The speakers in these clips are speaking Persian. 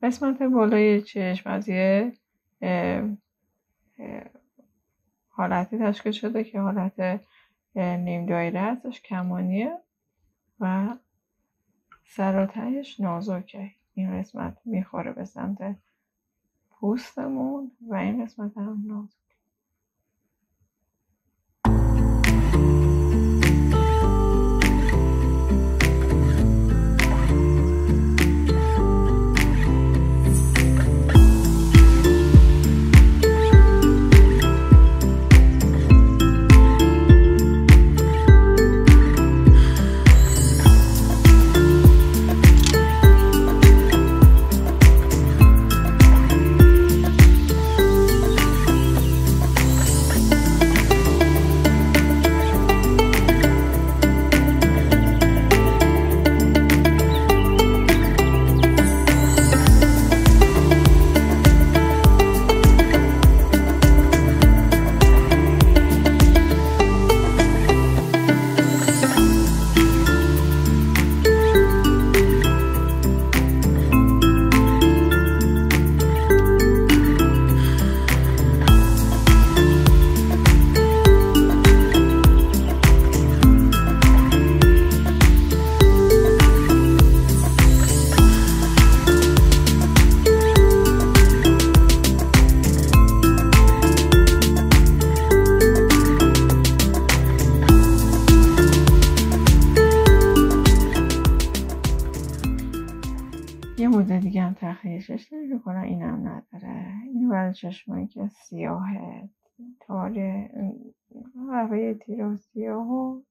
قسمت بالای چشم از یه حالتی تشکیل شده که حالت نیم دایره هستش، کمانیه و سر و تهش نازکه. این قسمت میخوره به سمت پوستمون و این قسمت هم نازک. یه مدل دیگه هم تخییشش نمی‌کنن، اینم نداره. این برای چشمایی که سیاهه، تاره، قهوه تیره و سیاه و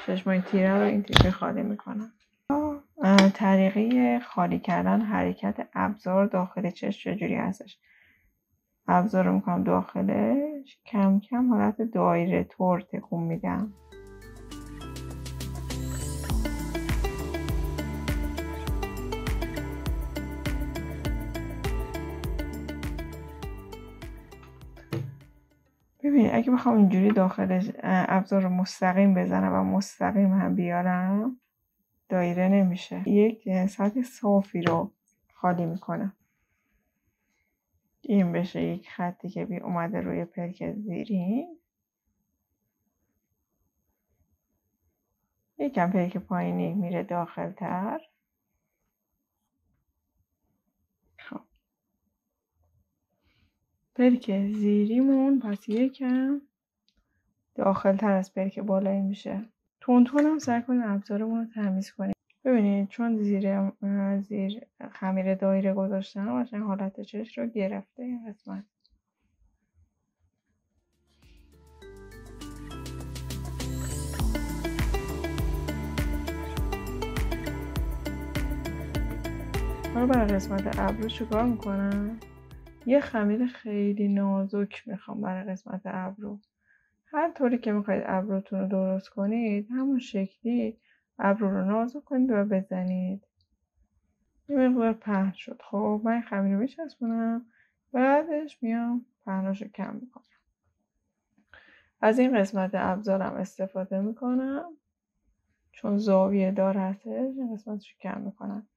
چشمای تیره رو این تیکه خالی میکنن. طریقه خالی کردن حرکت ابزار داخل چشم چجوری هستش؟ ابزار رو میکنم داخلش، کم کم حالت دایره طور تکون میدم. ببینید اگه بخوام اینجوری داخل ابزار رو مستقیم بزنم و مستقیم هم بیارم، دایره نمیشه. یک سطح صافی رو خالی میکنم. این بشه یک خطی که اومده روی پلک زیری، یکم پلک پایینی میره داخل تر. خب پلک زیریمون پس یکم داخل تر از پلک بالایی میشه. تون هم سعی کنیم ابزارمون رو تمیز کنیم. ببینید چون زیر خمیر دایره گذاشتم قشنگ حالت چشم رو گرفته این قسمت. حالا برای قسمت ابرو چیکار میکنم؟ یه خمیر خیلی نازک میخوام برای قسمت ابرو. هر طوری که میخواید ابروتون رو درست کنید همون شکلی ابرو رو نازک کنید و بزنید. یه مقدار پهن شد. خب من خمیر رو میچسبونم، بعدش میام پهناش رو کم میکنم. از این قسمت ابزارم استفاده میکنم چون زاویه دار هستش، این قسمتش رو کم میکنم.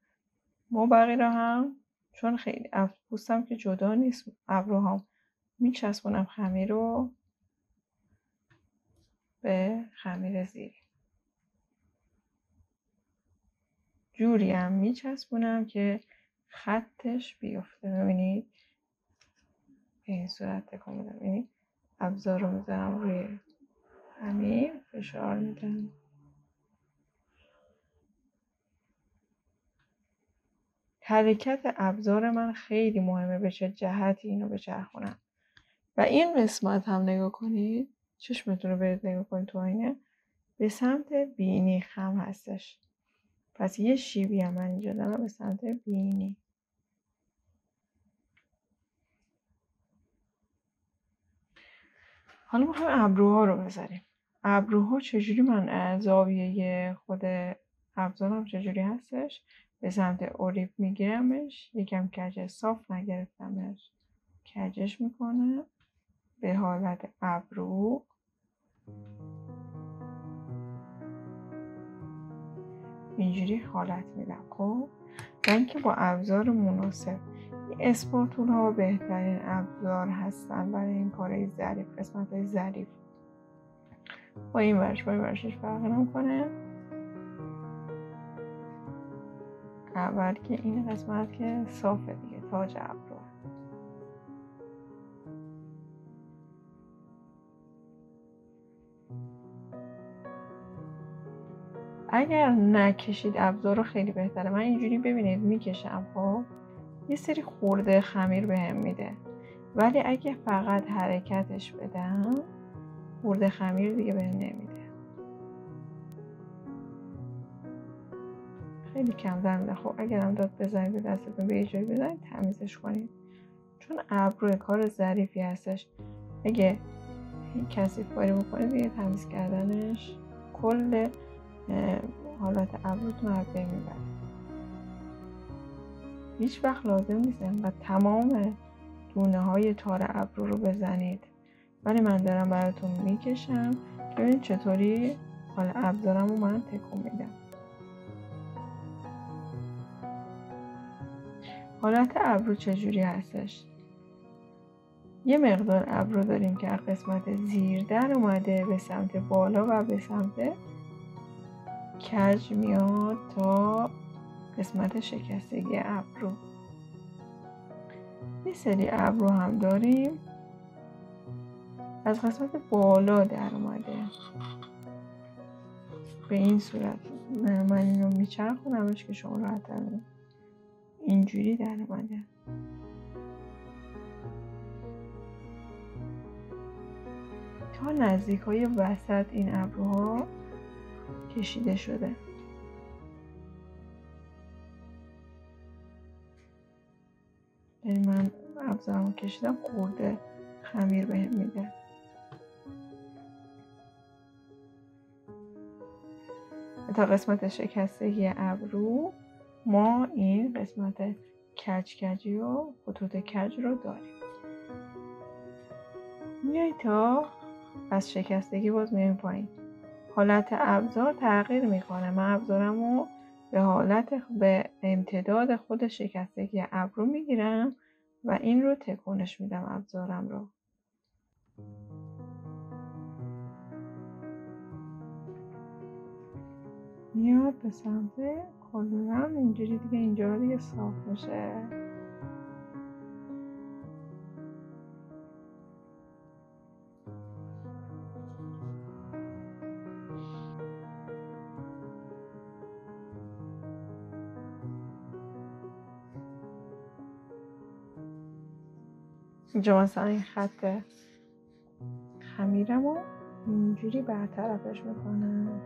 مابقی رو هم چون خیلی پوستم که جدا نیست، ابروهام میچسبونم خمیر رو به خمیر زیری. جوری هم میچسبونم که خطش بیفته. ببینید به این صورت تکون میدم. ببینید ابزار رو میذارم روی خمیر، فشار میدم. حرکت ابزار من خیلی مهمه، به چه جهتی اینو بچرخونم. و این قسمت هم نگاه کنید، چشمتون رو برید نگاه کنید تو آینه، به سمت بینی خم هستش. پس یه شیبی هم من اینجا دارم به سمت بینی. حالا میخوایم ابروها رو بذاریم. ابروها چجوری من زاویه خود ابزارم چجوری هستش؟ به سمت اوریب میگیرمش، یکم کج صاف نگرفتمش، کجش میکنم به حالت ابرو. اینجوری حالت میدم. خب و اینکه با ابزار مناسب. اسپاتولا بهترین ابزار هستن برای این کارهای ظریف، قسمت‌های ظریف. با این ورش فرق نمی‌کنه. اول که این قسمت که صافه دیگه، تاج ابرو. اگر نکشید ابزار رو خیلی بهتره. من اینجوری ببینید میکشم، خب یه سری خورده خمیر بهم میده، ولی اگه فقط حرکتش بدم خورده خمیر دیگه بهم نمیده، خیلی کم میده. خب اگرم داد بزنید به دستتون به یه جایی بزنید تمیزش کنید، چون ابرو کار ظریفی هستش. اگه کثیف کاری بکنید دیگه تمیز کردنش کل حالت ابروتون رو بین میبره. هیچ وقت لازم نیست انقدر تمام دونه های تار ابرو رو بزنید، ولی من دارم براتون میکشم که ببینید چطوری حالا ابزارم رو من تکون میدم. حالت ابرو چجوری هستش؟ یه مقدار ابرو داریم که از قسمت زیر در اومده به سمت بالا و به سمت کج میاد تا قسمت شکستگی ابرو. یه سری ابرو هم داریم از قسمت بالا در اومده به این صورت. من اینو میچرخونمش که شما راحت اینجوری در اومده. تا نزدیک های وسط این ابروها کشیده شده. یعنی من ابزارمو کشیدم خورده خمیر بهم میده. تا قسمت شکستگی ابرو ما این قسمت کجی و خطوط کج رو داریم. میای تا از شکستگی باز میایم پایین. حالت ابزار تغییر میکنه. من ابزارمو به امتداد خود شکستگی ابرو میگیرم و این رو تکونش میدم ابزارم رو. میاد به سمت کلورم اینجوری دیگه، اینجا دیگه صاف میشه. اینجا مثلا این خط خمیرمو اینجوری برطرفش میکنم.